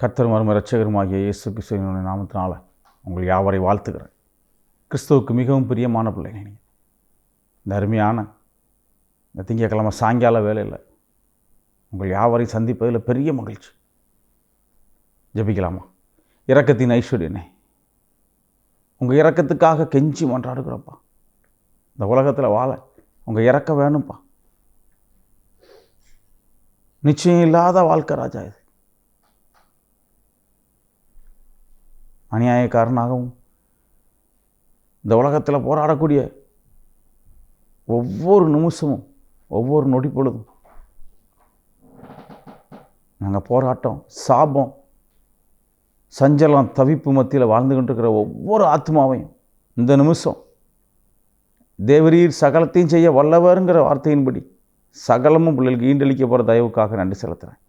கர்த்தரும் மறுமை இரட்சகருமாகிய இயேசு கிறிஸ்துவினுடைய நாமத்தினால உங்கள் யாவரை வாழ்த்துக்கிறேன். கிறிஸ்துவுக்கு மிகவும் பிரியமான பிள்ளைங்க. நீங்கள் இந்த அருமையான இந்த திங்கட்கிழமை சாயங்கால வேலையில் உங்கள் யாவரை சந்திப்பதில் பெரிய மகிழ்ச்சி. ஜெபிக்கலாமா? இரக்கத்தின் ஐஸ்வர்யனே, உங்கள் இரக்கத்துக்காக கெஞ்சி மன்றாடுகிறப்பா. இந்த உலகத்தில் வாழ உங்கள் இரக்கம் வேணும்ப்பா. நிச்சயம் இல்லாத வாழ்க்கை ராஜா இது. அநியாயக்காரனாகவும் இந்த உலகத்தில் போராடக்கூடிய ஒவ்வொரு நிமிஷமும் ஒவ்வொரு நொடி பொழுதும் நாங்கள் போராட்டம், சாபம், சஞ்சலம், தவிப்பு மத்தியில் வாழ்ந்து கொண்டிருக்கிற ஒவ்வொரு ஆத்மாவையும் இந்த நிமிஷம் தேவரீர் சகலத்தையும் செய்ய வல்லவருங்கிற வார்த்தையின்படி சகலமும் பிள்ளைகளுக்கு ஈண்டளிக்க போகிற தயவுக்காக நன்றி செலுத்துகிறேன்.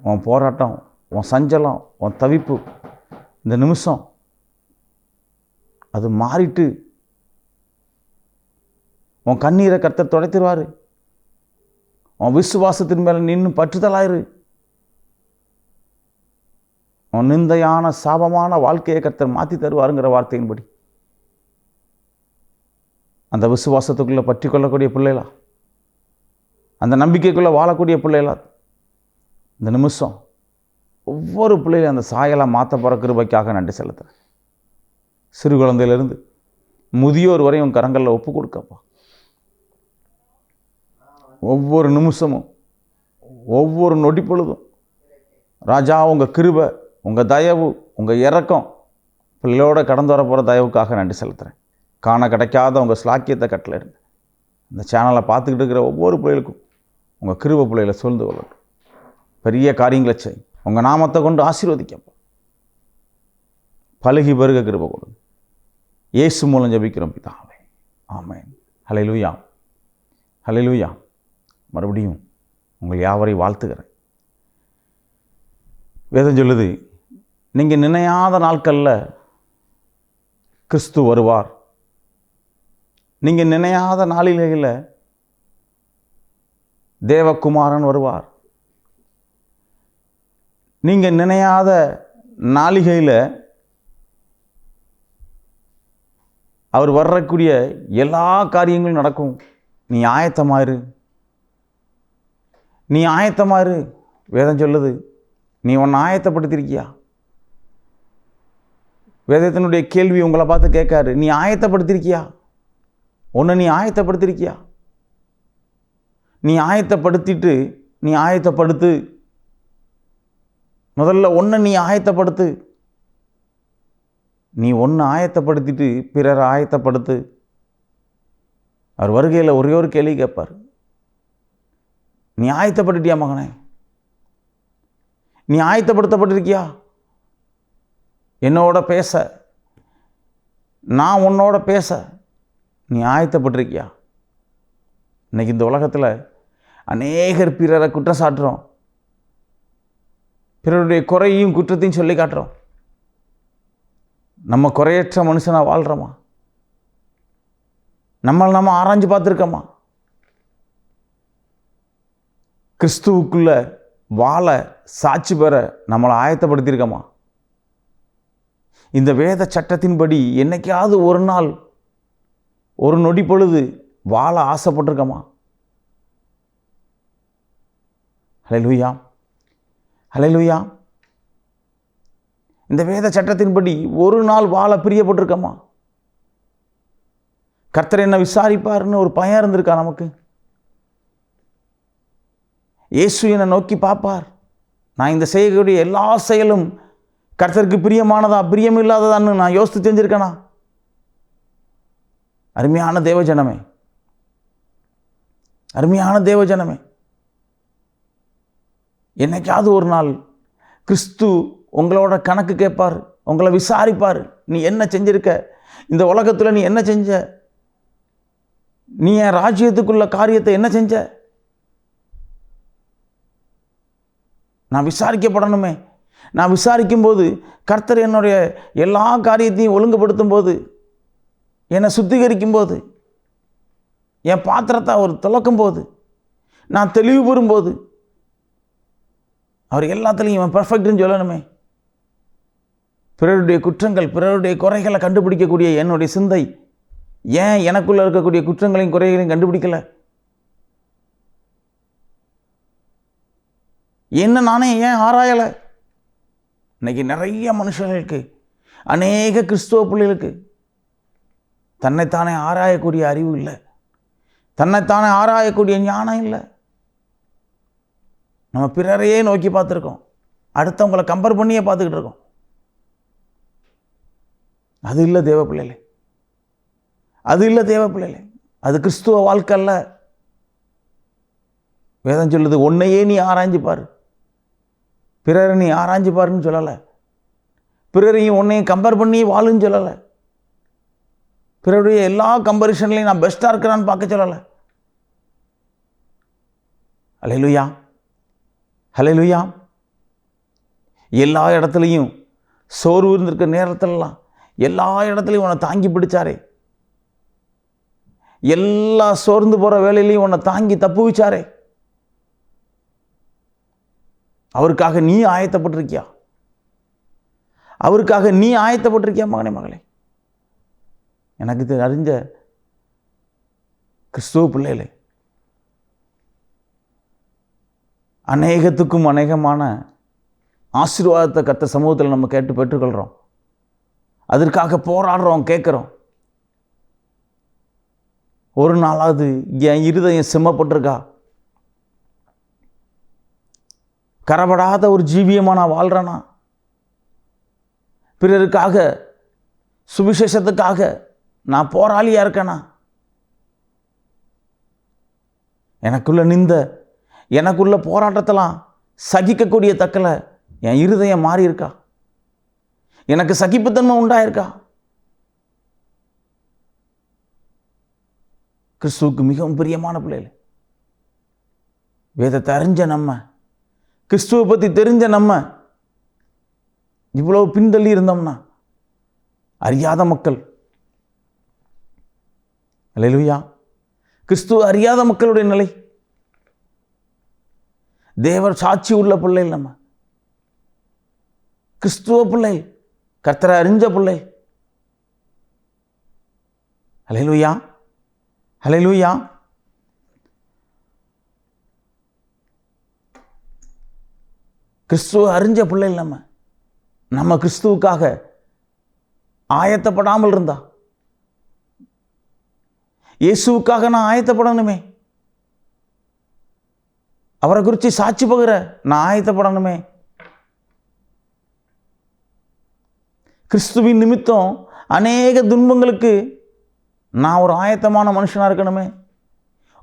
உன் போராட்டம், உன் சஞ்சலம், உன் தவிப்பு இந்த நிமிஷம் அது மாறிட்டு உன் கண்ணீரை கர்த்தர் துடைத்திருவார். உன் விசுவாசத்தின் மேலே நின்று பற்றுதலாயிரு. உன் நிந்தையான சாபமான வாழ்க்கையை கர்த்தர் மாற்றி தருவாருங்கிற வார்த்தையின்படி அந்த விசுவாசத்துக்குள்ளே பற்றி கொள்ளக்கூடிய பிள்ளைகளா, அந்த நம்பிக்கைக்குள்ளே வாழக்கூடிய பிள்ளைகளா, இந்த நிமிஷம் ஒவ்வொரு பிள்ளைகளும் அந்த சாயலாக மாற்ற போகிற கிருபைக்காக நன்றி செலுத்துகிறேன். சிறு குழந்தையிலிருந்து முதியோர் வரை உன் கரங்களில் ஒப்பு கொடுக்கப்பா. ஒவ்வொரு நிமிஷமும் ஒவ்வொரு நொடி பொழுதும் ராஜா உங்கள் கிருபை, உங்கள் தயவு, உங்கள் இரக்கம் பிள்ளையோட கடந்து வர போகிற தயவுக்காக நன்றி செலுத்துகிறேன். காண கிடைக்காத உங்கள் ஸ்லாக்கியத்தை கட்டளை இருங்க. இந்த சேனலை பார்த்துக்கிட்டு இருக்கிற ஒவ்வொரு பிள்ளைகளுக்கும் உங்கள் கிருபை பிள்ளைகளை சூழ்ந்து கொள்ளட்டும். பெரிய காரியங்களை செய். உங்கள் நாமத்தை கொண்டு ஆசீர்வதிக்கப்பா. பலுகி பெருக கிருபை கொடுங்க. இயேசு மூலம் ஜெபிக்கிறோம் பிதாவே, ஆமென். ஹல்லேலூயா, ஹல்லேலூயா. மறுபடியும் உங்கள் யாவரை வாழ்த்துகிறேன். வேதம் சொல்லுது, நீங்கள் நினையாத நாட்களில் கிறிஸ்து வருவார். நீங்கள் நினையாத நாளிகையில் தேவகுமாரன் வருவார். நீங்கள் நினையாத நாளிகையில் அவர் வர்றக்கூடிய எல்லா காரியங்களும் நடக்கும். நீ ஆயத்தமாயிரு, நீ ஆயத்தமாயிரு. வேதம் சொல்லுது, நீ உன்னை ஆயத்தப்படுத்திருக்கியா? வேதத்தினுடைய கேள்வி உங்களை பார்த்து கேட்காரு, நீ ஆயத்தப்படுத்திருக்கியா? உன்னை நீ ஆயத்தப்படுத்திருக்கியா? நீ ஆயத்தப்படுத்திட்டு நீ ஆயத்தப்படுத்து. முதல்ல ஒன்றை நீ ஆயத்தப்படுத்து. நீ ஒன்று ஆயத்தப்படுத்திட்டு பிறரை ஆயத்தப்படுத்து. அவர் வருகையில் ஒரே ஒரு கேள்வி கேட்பார், நீ ஆயத்தப்பட்டுட்டியா மகனே? நீ ஆயத்தப்படுத்தப்பட்டிருக்கியா என்னோட பேச? நான் உன்னோட பேச நீ ஆயத்தப்பட்டிருக்கியா? இன்னைக்கு இந்த உலகத்தில் அநேகர் பிறரை குற்றம் சாட்டுறோம், பிறருடைய குறையும் குற்றத்தையும் சொல்லி காட்டுறோம். நம்ம குறையற்ற மனுஷனாக வாழ்கிறோமா? நம்ம ஆராய்ஞ்சு பார்த்துருக்கோமா? கிறிஸ்துவுக்குள்ள வாழ சாட்சி பெற நம்மளை ஆயத்தப்படுத்தியிருக்கோமா? இந்த வேத சட்டத்தின்படி என்னைக்காவது ஒரு நாள் ஒரு நொடி பொழுது வாழ ஆசைப்பட்டிருக்கோமா? ஹல்லேலூயா, ஹல்லேலூயா. இந்த வேத சட்டத்தின்படி ஒரு நாள் வாழ பிரியப்பட்டிருக்கோமா? கர்த்தர் என்ன விசாரிப்பார்னு ஒரு பயம் இருந்திருக்கா நமக்கு? இயேசு என்னை நோக்கி பார்ப்பார், நான் இந்த செய்யக்கூடிய எல்லா செயலும் கர்த்தருக்கு பிரியமானதா பிரியமில்லாததான்னு நான் யோசித்து செஞ்சுருக்கேனா? அருமையான தேவஜனமே, அருமையான தேவஜனமே, என்னைக்காவது ஒரு நாள் கிறிஸ்து உங்களோட கணக்கு கேட்பார், உங்களை விசாரிப்பார். நீ என்ன செஞ்சிருக்க? இந்த உலகத்தில் நீ என்ன செஞ்ச? நீ என் ராஜ்யத்துக்குள்ள காரியத்தை என்ன செஞ்ச? நான் விசாரிக்கப்படணுமே. நான் விசாரிக்கும்போது கர்த்தர் என்னுடைய எல்லா காரியத்தையும் ஒழுங்குபடுத்தும் போது, என்னை சுத்திகரிக்கும் போது, என் பாத்திரத்தை அவர் துலக்கும் போது, நான் தெளிவு பெறும்போது அவர் எல்லாத்துலேயும் இவன் பர்ஃபெக்ட்னு சொல்லணுமே. பிறருடைய குற்றங்கள், பிறருடைய குறைகளை கண்டுபிடிக்கக்கூடிய என்னுடைய சிந்தை ஏன் எனக்குள்ளே இருக்கக்கூடிய குற்றங்களையும் குறைகளையும் கண்டுபிடிக்கலை? என்ன நானே ஏன் ஆராயலை? இன்னைக்கு நிறைய மனுஷர்களுக்கு, அநேக கிறிஸ்துவ பிள்ளைகளுக்கு தன்னைத்தானே ஆராயக்கூடிய அறிவு இல்லை, தன்னைத்தானே ஆராயக்கூடிய ஞானம் இல்லை. நம்ம பிறரையே நோக்கி பார்த்துருக்கோம், அடுத்தவங்களை கம்பேர் பண்ணியே பார்த்துக்கிட்டு இருக்கோம். அது இல்லை தேவ பிள்ளைகளே, அது இல்லை தேவ பிள்ளைகளே. அது கிறிஸ்துவ வாழ்க்கை அல்ல. வேதம் சொல்லுது, உன்னையே நீ ஆராய்ஞ்சு பாரு, பிறரை நீ ஆராய்ஞ்சு பாருன்னு சொல்லலை. பிறரையும் உன்னையும் கம்பேர் பண்ணி வாழுன்னு சொல்லலை. பிறருடைய எல்லா கம்பரிஷன்லையும் நான் பெஸ்ட்டாக இருக்கிறான்னு பார்க்க சொல்லலை. ஹல்லேலூயா, ஹல்லேலூயா. எல்லா இடத்துலையும் சோர்வு இருந்திருக்க நேரத்திலலாம் எல்லா இடத்துலையும் உன்னை தாங்கி பிடிச்சாரே, எல்லா சோர்ந்து போகிற வேலையிலையும் உன்னை தாங்கி தப்பு வச்சாரே, அவருக்காக நீ ஆயத்தப்பட்டிருக்கியா? அவருக்காக நீ ஆயத்தப்பட்டிருக்கியா மகனே, மகளே? எனக்கு அறிஞ்ச கிறிஸ்துவ பிள்ளைகளே, அநேகத்துக்கும் அநேகமான ஆசீர்வாதத்தை கர்த்தர் சமூகத்தில் நம்ம கேட்டு பெற்றுக்கொள்கிறோம். அதற்காக போராடுறோம், கேட்குறோம். ஒரு நாளாவது என் இருதயம் சிம்மப்பட்டிருக்கா? கரப்படாத ஒரு ஜீவியமாக நான் வாழ்கிறேனா? பிறருக்காக, சுவிசேஷத்துக்காக நான் போராளியாக இருக்கேனா? எனக்குள்ள நிந்த, எனக்குள்ள போராட்டத்தெல்லாம் சகிக்கக்கூடிய தக்கல என் இருதயம் மாறி இருக்கா? எனக்கு சகிப்புத்தன்மை உண்டாயிருக்கா? கிறிஸ்துவுக்கு மிகவும் பிரியமான பிள்ளைகள், வேதத்தை அறிஞ்ச நம்ம, கிறிஸ்துவை பற்றி தெரிஞ்ச நம்ம இவ்வளவு பின்தள்ளி இருந்தோம்னா அறியாத மக்கள், அல்லேலூயா, கிறிஸ்துவ அறியாத மக்களுடைய நிலை. தேவர் சாட்சி உள்ள பிள்ளைகள், நம்ம கிறிஸ்துவ பிள்ளை, கர்த்தரை அறிஞ்ச பிள்ளை. அல்லேலூயா, அல்லேலூயா. கிறிஸ்துவ அறிஞ்ச பிள்ளைகள் நம்ம கிறிஸ்துவுக்காக ஆயத்தப்படாமல் இருந்தா, இயேசுவுக்காக நான் ஆயத்தப்படணுமே, அவரை குறித்து சாட்சி பகிர நான் ஆயத்தப்படணுமே. கிறிஸ்துவின் நிமித்தம் அநேக துன்பங்களுக்கு நான் ஒரு ஆயத்தமான மனுஷனாக இருக்கணுமே,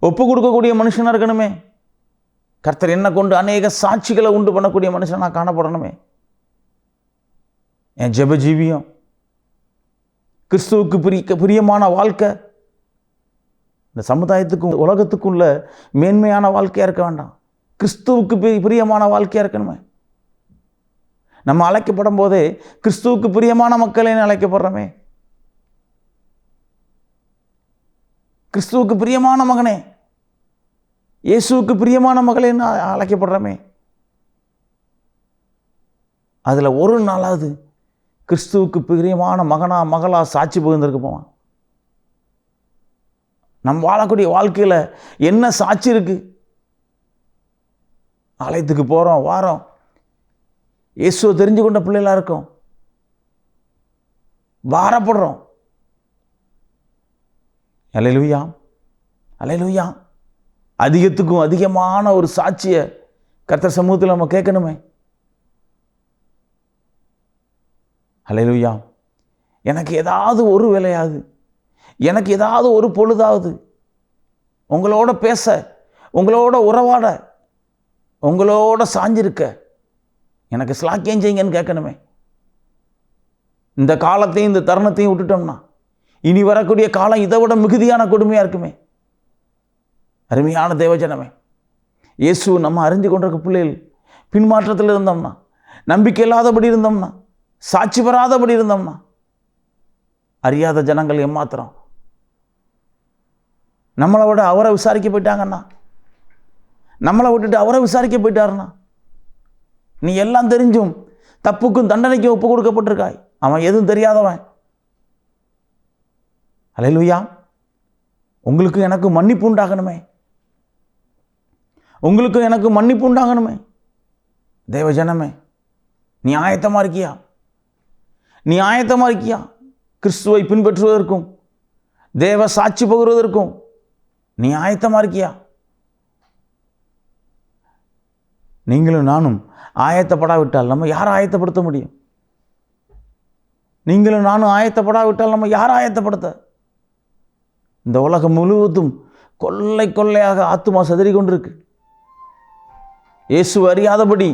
ஒப்பு கொடுக்கக்கூடிய மனுஷனாக இருக்கணுமே. கர்த்தர் என்ன கொண்டு அநேக சாட்சிகளை உண்டு பண்ணக்கூடிய மனுஷனாக காணப்படணுமே. என் ஜெப ஜீவியம், கிறிஸ்துவுக்கு பிரியமான வாழ்க்கை, இந்த சமுதாயத்துக்கும் உலகத்துக்குள்ள மேன்மையான வாழ்க்கையாக இருக்க வேண்டாம், கிறிஸ்துவுக்கு பிரியமான வாழ்க்கையாக இருக்கணுமே. நம்ம அழைக்கப்படும் போதே கிறிஸ்துவுக்கு பிரியமான மக்களே அழைக்கப்படுறோமே. கிறிஸ்துவுக்கு பிரியமான மகனே, இயேசுவுக்கு பிரியமான மகளேன்னு அழைக்கப்படுறோமே. அதில் ஒரு நாளாவது கிறிஸ்துவுக்கு பிரியமான மகனா மகளா சாட்சி பகிர்ந்திருக்க போவான். நம் வாழக்கூடிய வாழ்க்கையில் என்ன சாட்சி இருக்கு? ஆலயத்துக்கு போகிறோம், வாரோம், இயேசுவை தெரிஞ்சு கொண்ட பிள்ளைகளாக இருக்கோம், வாரப்படுறோம். அல்லேலூயா, அல்லேலூயா. அதிகத்துக்கும் அதிகமான ஒரு சாட்சியை கர்த்தர் சமூகத்தில் நம்ம கேட்கணுமே. அல்லேலூயா. எனக்கு ஏதாவது ஒரு வேலையாவது, எனக்கு ஏதாவது ஒரு பொழுதாவது உங்களோட பேச, உங்களோட உறவாட, உங்களோட சாஞ்சிருக்க எனக்கு ஸ்லாக்கியம் செய்யுங்கன்னு கேட்கணுமே. இந்த காலத்தையும் இந்த தருணத்தையும் விட்டுட்டோம்னா இனி வரக்கூடிய காலம் இதை விட மிகுதியான கொடுமையாக இருக்குமே. அருமையான தேவஜனமே, இயேசு நம்ம அறிஞ்சு கொண்டிருக்க பிள்ளைகள் பின்மாற்றத்தில் இருந்தோம்னா, நம்பிக்கை இல்லாதபடி இருந்தோம்னா, சாட்சி பெறாதபடி இருந்தோம்னா, அறியாத ஜனங்கள் ஏமாத்திரம் நம்மளை விட அவரை விசாரிக்க போயிட்டாங்கன்னா, நம்மளை விட்டுட்டு அவரை விசாரிக்க போயிட்டாருன்னா நீ எல்லாம் தெரிஞ்சும் தப்புக்கும் தண்டனைக்கும் ஒப்பு கொடுக்கப்பட்டிருக்காய். அவன் எதுவும் தெரியாதவன். அல்லேலூயா. உங்களுக்கு எனக்கு மன்னிப்பு உண்டாகணுமே, உங்களுக்கு எனக்கு மன்னிப்பு உண்டாகணுமே. தேவ ஜனமே, நீ ஆயத்தமாக இருக்கியா? நீ ஆயத்தமாக இருக்கியா? கிறிஸ்துவை பின்பற்றுவதற்கும் தேவ சாட்சி பகிர்வதற்கும் நீ ஆயத்தமாக இருக்கியா? நீங்களும் நானும் ஆயத்தப்படாவிட்டால் நம்ம யாரை ஆயத்தப்படுத்த முடியும்? நீங்களும் நானும் ஆயத்தப்படாவிட்டால் நம்ம யாரை ஆயத்தப்படுத்த? இந்த உலகம் முழுவதும் கொள்ளை கொள்ளையாக ஆத்துமா சிதறி கொண்டிருக்கு. இயேசுவை அறியாதபடி.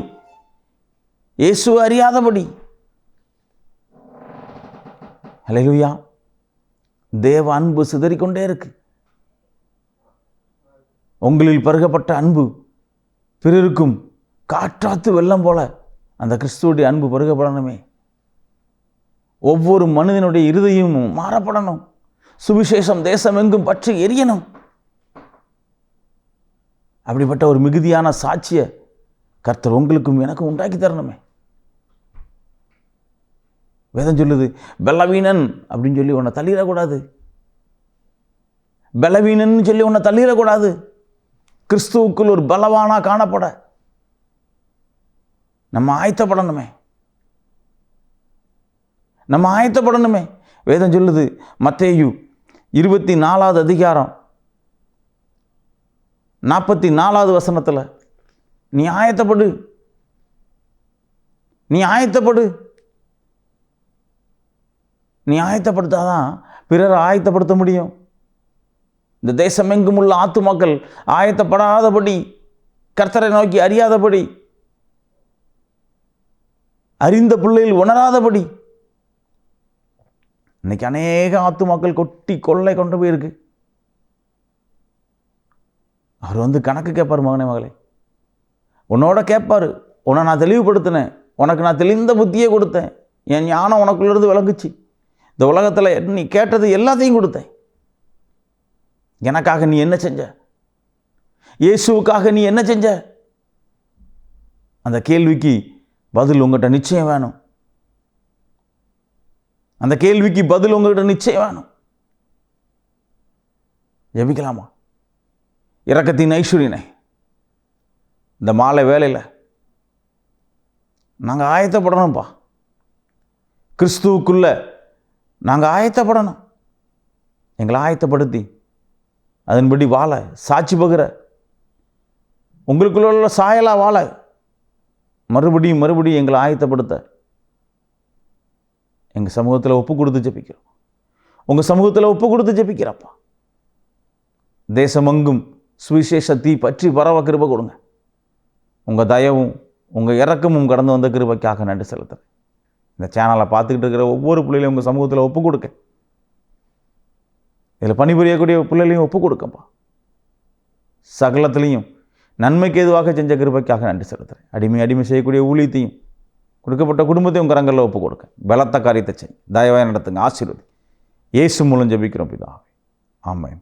அல்லேலூயா. தேவ அன்பு சிதறிக்கொண்டே இருக்கு. உங்களில் பருகப்பட்ட அன்பு பிறருக்கும் காற்றாத்து வெள்ளம் போல அந்த கிறிஸ்துவுடைய அன்பு பருகப்படணுமே. ஒவ்வொரு மனிதனுடைய இருதயமும் மாறப்படணும். சுவிசேஷம் தேசம் எங்கும் பற்றி எரியணும். அப்படிப்பட்ட ஒரு மிகுதியான சாட்சியை கர்த்தர் உங்களுக்கும் எனக்கும் உண்டாக்கி தரணுமே. வேதம் சொல்லுது, பலவீனன் அப்படின்னு சொல்லி உன்னை தள்ளிடக்கூடாது. பலவீனன் சொல்லி உன்னை தள்ளிடக்கூடாது. கிறிஸ்துவுக்குள் ஒரு பலவானா காணப்பட நம்ம ஆயத்தப்படணுமே. வேதம் சொல்லுது, மத்தேயு 24வது அதிகாரம் 44வது வசனத்தில், நீ ஆயத்தப்படுத்தாதான் பிறரை ஆயத்தப்படுத்த முடியும். இந்த தேசம் எங்கும் உள்ள ஆத்துமாக்கள் ஆயத்தப்படாதபடி, கர்த்தரை நோக்கி அறியாதபடி, அறிந்த பிள்ளைகள் உணராதபடி இன்னைக்கு அநேக ஆத்துமாக்கள் கொட்டி கொள்ளை கொண்டு போயிருக்கு. அவர் கணக்கு கேட்பார். மகனே மகளே, உன்னோட கேட்பார். உன்னை நான் தெளிவுபடுத்தினேன், உனக்கு நான் தெளிந்த புத்தியை கொடுத்தேன், என் ஞானம் உனக்குள்ளேருந்து விளங்குச்சு, இந்த உலகத்தில் நீ கேட்டது எல்லாத்தையும் கொடுத்தேன். எனக்காக நீ என்ன செஞ்ச? இயேசுவுக்காக நீ என்ன செஞ்ச? அந்த கேள்விக்கு பதில் உங்கள்கிட்ட நிச்சயம் வேணும். அந்த கேள்விக்கு பதில் உங்கள்கிட்ட நிச்சயம் வேணும். ஜெபிக்கலாமா? இரக்கத்தின் ஐஸ்வரியனே, இந்த மாலை வேலையில் நாங்கள் ஆயத்தப்படணும்ப்பா. கிறிஸ்துவுக்குள்ள நாங்கள் ஆயத்தப்படணும். எங்களை ஆயத்தப்படுத்தி அதன்படி வாழ, சாட்சி பகிர, உங்களுக்குள்ள உள்ள சாயலாக வாழ மறுபடியும் எங்களை ஆயத்தப்படுத்த எங்கள் சமூகத்தில் ஒப்பு கொடுத்து ஜெபிக்கிறோம். உங்கள் சமூகத்தில் ஒப்பு கொடுத்து ஜெபிக்கிறப்பா. தேசமெங்கும் சுவிசேஷ தீ பற்றி பரவ கிருபை கொடுங்க. உங்கள் தயவும் உங்கள் இரக்கமும் கடந்து வந்த கிருபைக்காக நன்றி செலுத்துறேன். இந்த சேனலை பார்த்துக்கிட்டு இருக்கிற ஒவ்வொரு பிள்ளைகளையும் உங்கள் சமூகத்தில் ஒப்பு கொடுக்க, இதில் பணிபுரியக்கூடிய பிள்ளைகளையும் ஒப்பு கொடுக்கப்பா. சகலத்திலையும் நன்மைக்கு எதுவாக செஞ்ச கிருபைக்காக நன்றி செலுத்துறேன். அடிமை செய்யக்கூடிய ஊழியத்தையும் கொடுக்கப்பட்ட குடும்பத்தையும் கரங்களில் ஒப்பு கொடுக்க, பலத்த காரியத்தை செய், தயவாக நடத்துங்க, ஆசீர்வதி. இயேசு மூலம் ஜெபிக்கிறோம் பிதாவே, ஆமென்.